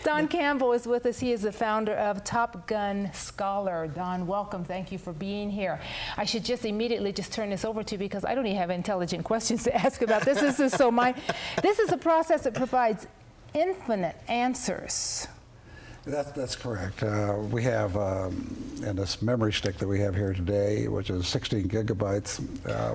Don Campbell is with us. He is the founder of Top Gun Scholar. Don, welcome. Thank you for being here. I should just immediately just turn this over to you because I don't even have intelligent questions to ask about this. This is a process that provides infinite answers. That's correct. We have, in this memory stick that we have here today, which is 16 gigabytes.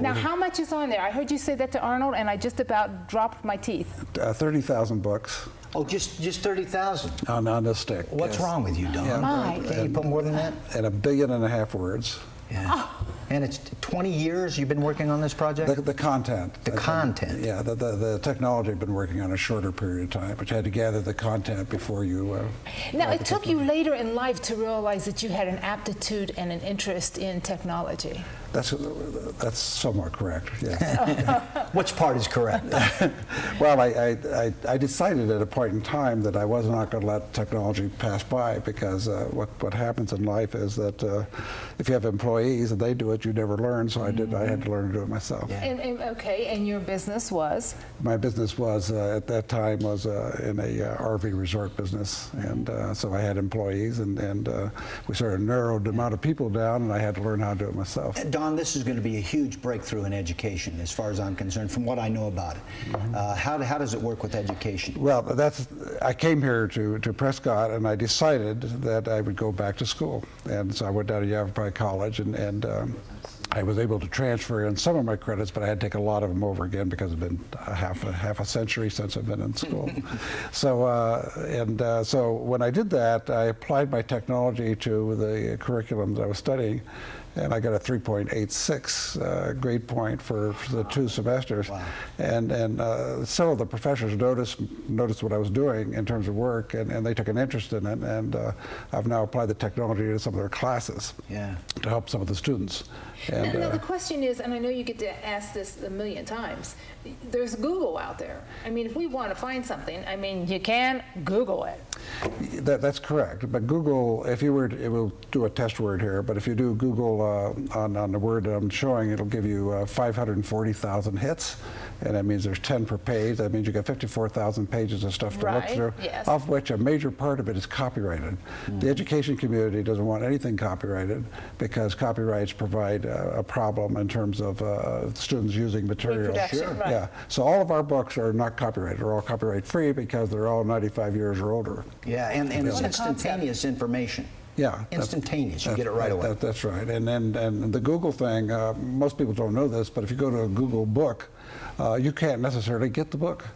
Now, how much is on there? I heard you say that to Arnold, and I just about dropped my teeth. 30,000 books. Oh, just 30,000 on this stick. What's wrong with you, Don? Yeah. Can't you put more than that? And 1.5 billion words. Yeah. Oh. And it's 20 years you've been working on this project? The content. The content. Yeah, the technology I've been working on a shorter period of time, but you had to gather the content before you... now, it took you later in life to realize that you had an aptitude and an interest in technology. That's somewhat correct, yeah. Which part is correct? Well, I decided at a point in time that I was not going to let technology pass by because what happens in life is that if you have employees and they do it, you never learn, so I had to learn to do it myself. Yeah. And your business was? My business was, at that time, was in a RV resort business, and so I had employees, and we sort of narrowed the amount of people down, and I had to learn how to do it myself. Don, this is going to be a huge breakthrough in education, as far as I'm concerned, from what I know about it. How does it work with education? Well, I came here to Prescott, and I decided that I would go back to school, and so I went down to Yavapai College, and I was able to transfer in some of my credits, but I had to take a lot of them over again because it's been half a century since I've been in school. So when I did that, I applied my technology to the curriculum that I was studying, and I got a 3.86 grade point for the 2 semesters. Wow. And several of the professors noticed what I was doing in terms of work, and they took an interest in it, and I've now applied the technology to some of their classes to help some of the students. And, now the question is, and I know you get to ask this a million times, there's Google out there. I mean, if we want to find something, I mean, you can Google it. That's correct. But Google, if you were to, it will do a test word here, but if you do Google on the word that I'm showing, it'll give you 540,000 hits, and that means there's 10 per page. That means you got 54,000 pages of stuff to look through, yes. Of which a major part of it is copyrighted. The education community doesn't want anything copyrighted because copyrights provide a problem in terms of students using material. Sure. Right. Yeah. So all of our books are not copyrighted. They're all copyright free because they're all 95 years or older. Yeah, and it's instantaneous information. Yeah, instantaneous. You get it right away. That's right. And the Google thing, most people don't know this, but if you go to a Google book, you can't necessarily get the book.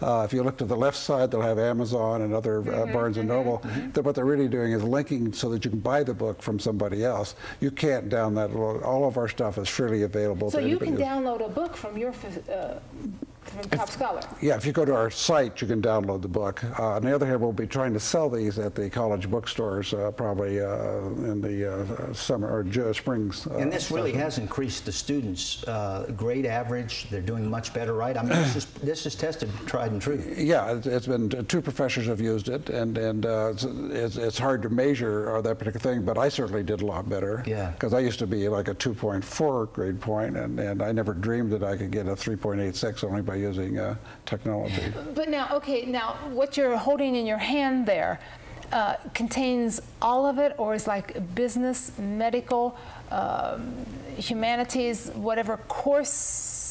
If you look to the left side, they'll have Amazon and other Barnes and Noble. What they're really doing is linking so that you can buy the book from somebody else. You can't download. All of our stuff is freely available. So you can download a book from your from Top Scholar. Yeah, if you go to our site, you can download the book. On the other hand, we'll be trying to sell these at the college bookstores probably in the summer or spring. And this really has increased the students' grade average. They're doing much better, right? I mean, this is tested, tried and true. Yeah, it's been 2 professors have used it, and it's hard to measure that particular thing, but I certainly did a lot better. Yeah. Because I used to be like a 2.4 grade point, and I never dreamed that I could get a 3.86 only by using technology. But now, okay, now what you're holding in your hand there contains all of it, or is like business, medical, humanities, whatever courses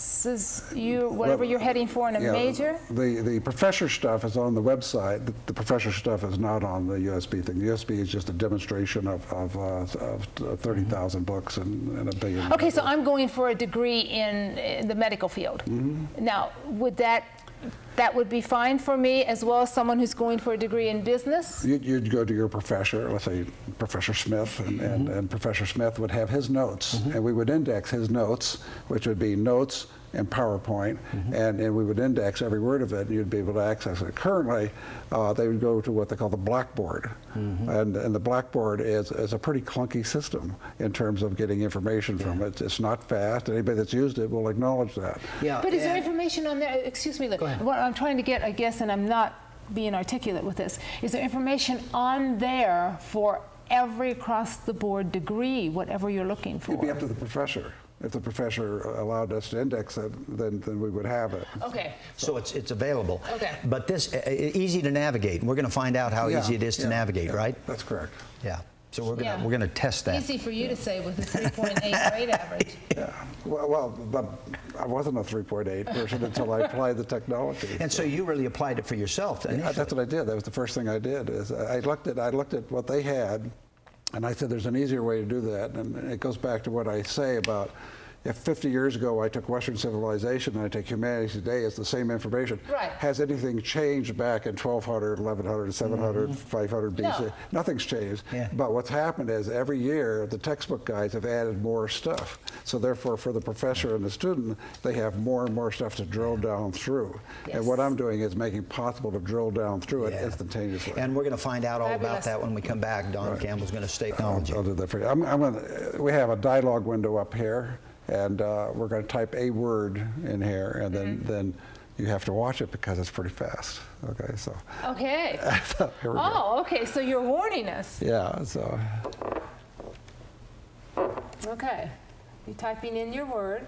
whatever you're heading for in a major? The professor stuff is on the website. The professor stuff is not on the USB thing. The USB is just a demonstration of 30,000 books and 1 billion. Okay, so I'm going for a degree in the medical field. Now, would that would be fine for me, as well as someone who's going for a degree in business? You'd go to your professor, let's say Professor Smith, and Professor Smith would have his notes, and we would index his notes, which would be notes and PowerPoint, and we would index every word of it, and you'd be able to access it. Currently, they would go to what they call the Blackboard, and the Blackboard is a pretty clunky system in terms of getting information from it. It's not fast. Anybody that's used it will acknowledge that. Yeah. But is there information on there? Excuse me. What I'm trying to get, I guess, and I'm not being articulate with this, is there information on there for every across-the-board degree, whatever you're looking for? It'd be up to the professor. if the professor allowed us to index it, then we would have it. Okay. So it's available. Okay. But this easy to navigate. We're going to find out how easy it is to navigate, right? That's correct. Yeah. So we're Yeah. going to test that. Easy for you to say with a 3.8 grade average. Yeah. Well, but I wasn't a 3.8 person until I applied the technology. And so you really applied it for yourself. Yeah, that's what I did. That was the first thing I did. Is I looked at what they had, and I said, "There's an easier way to do that." And it goes back to what I say about. If 50 years ago I took Western civilization and I take humanities today, it's the same information. Right. Has anything changed back in 1200, 1100, 700, 500 BC? No. Nothing's changed. Yeah. But what's happened is every year the textbook guys have added more stuff. So therefore for the professor and the student, they have more and more stuff to drill down through. Yes. And what I'm doing is making it possible to drill down through it Yeah. instantaneously. And we're going to find out all about Fabulous. that when we come back. Don Campbell's going to stay technology. I'll do that for you. We have a dialogue window up here, and we're going to type a word in here, and then you have to watch it because it's pretty fast. Okay, so Okay. here we go. Oh, okay. So you're warning us. Yeah, so Okay. You're typing in your word.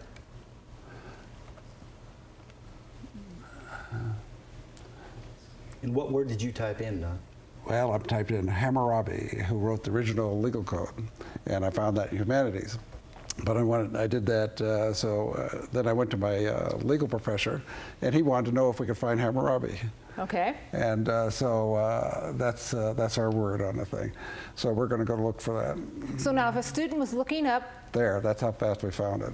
And what word did you type in, Don? well, I've typed in Hammurabi, who wrote the original legal code, and I found that in humanities. But I did that, then I went to my legal professor, and he wanted to know if we could find Hammurabi. Okay. And that's our word on the thing. So we're going to go look for that. So now if a student was looking up, There, that's how fast we found it.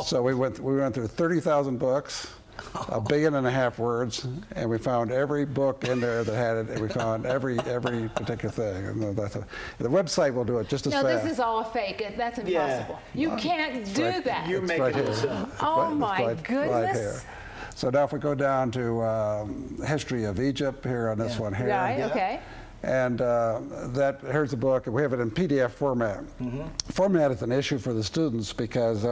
So we went through 30,000 books, 1.5 billion words, and we found every book in there that had it, and we found every particular thing. And the website will do it just as no, fast. this is all fake. That's impossible. You can't do right. that. You're It's making right here. this up. Oh It's my right goodness. here. So now if we go down to history of Egypt here on this Yeah. one here. Right, okay. And here's the book, and we have it in PDF format. Format is an issue for the students because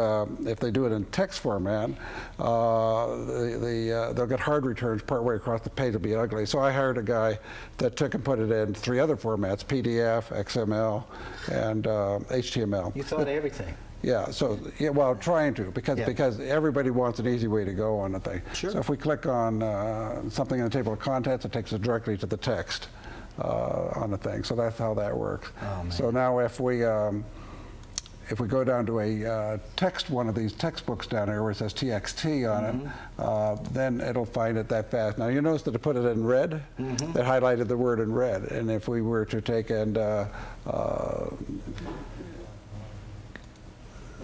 if they do it in text format, they'll get hard returns partway across the page. It'll be ugly. So I hired a guy that took and put it in 3 other formats: PDF, XML, and HTML. You thought of everything. Yeah, so, well, trying to, because everybody wants an easy way to go on the thing. Sure. So if we click on something in the table of contents, it takes us directly to the text on the thing. So that's how that works. Oh, man. So now if we go down to a one of these textbooks down here where it says TXT on it, then it'll find it that fast. Now you notice that it put it in red. It highlighted the word in red. And if we were to take and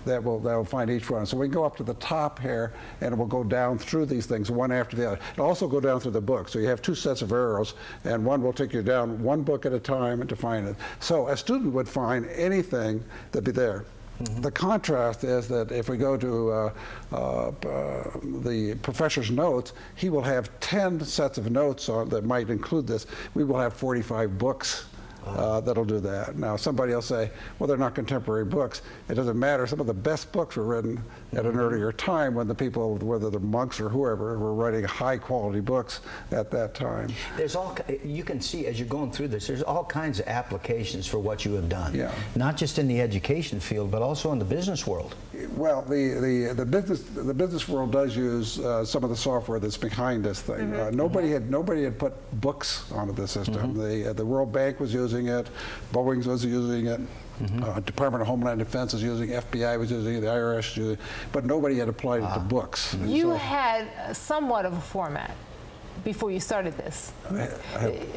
that'll find each one. So we can go up to the top here, and it will go down through these things one after the other. It'll also go down through the book. So you have 2 sets of arrows, and one will take you down one book at a time to find it. So a student would find anything that'd be there. The contrast is that if we go to the professor's notes, he will have 10 sets of notes on that might include this. We will have 45 books. That'll do that. Now, somebody will say, well, they're not contemporary books. It doesn't matter. Some of the best books were written at an earlier time when the people, whether they're monks or whoever, were writing high-quality books at that time. There's you can see as you're going through this, there's all kinds of applications for what you have done. Yeah. Not just in the education field, but also in the business world. Well, the business world does use some of the software that's behind this thing. Nobody had put books onto the system. The World Bank was using it, Boeing was using it. Department of Homeland Defense is using it, FBI was using it, the IRS was using it, but nobody had applied it to books. You had somewhat of a format before you started this.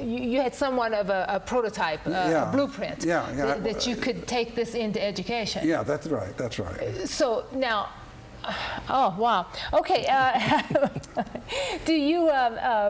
You had somewhat of a prototype, a blueprint, that you could take this into education. Yeah, that's right. That's right. So now, oh wow, okay. Do you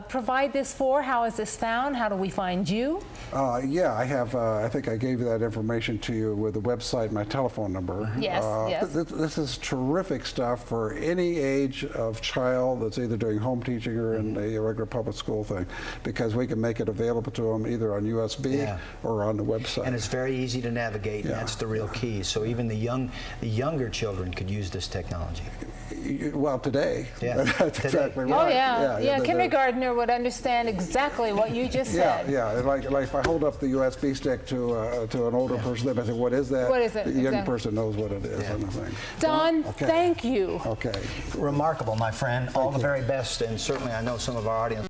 provide this for? How is this found? How do we find you? Yeah, I have. I think I gave you that information to you with the website, and my telephone number. Yes, yes. This is terrific stuff for any age of child that's either doing home teaching or in a regular public school thing, because we can make it available to them either on USB or on the website. And it's very easy to navigate, and that's the real key. So even the younger children could use this technology. Well, today. Yeah, That's today. exactly Yeah. right. Oh, yeah. the- Kindergartner would understand exactly what you just said. Yeah, like if I hold up the USB stick to an older person, they might say, "What is that?" What is it? The young Exactly. person knows what it is, and the thing. Don, Okay. thank you. Okay. Remarkable, my friend. All the very best, and certainly I know some of our audience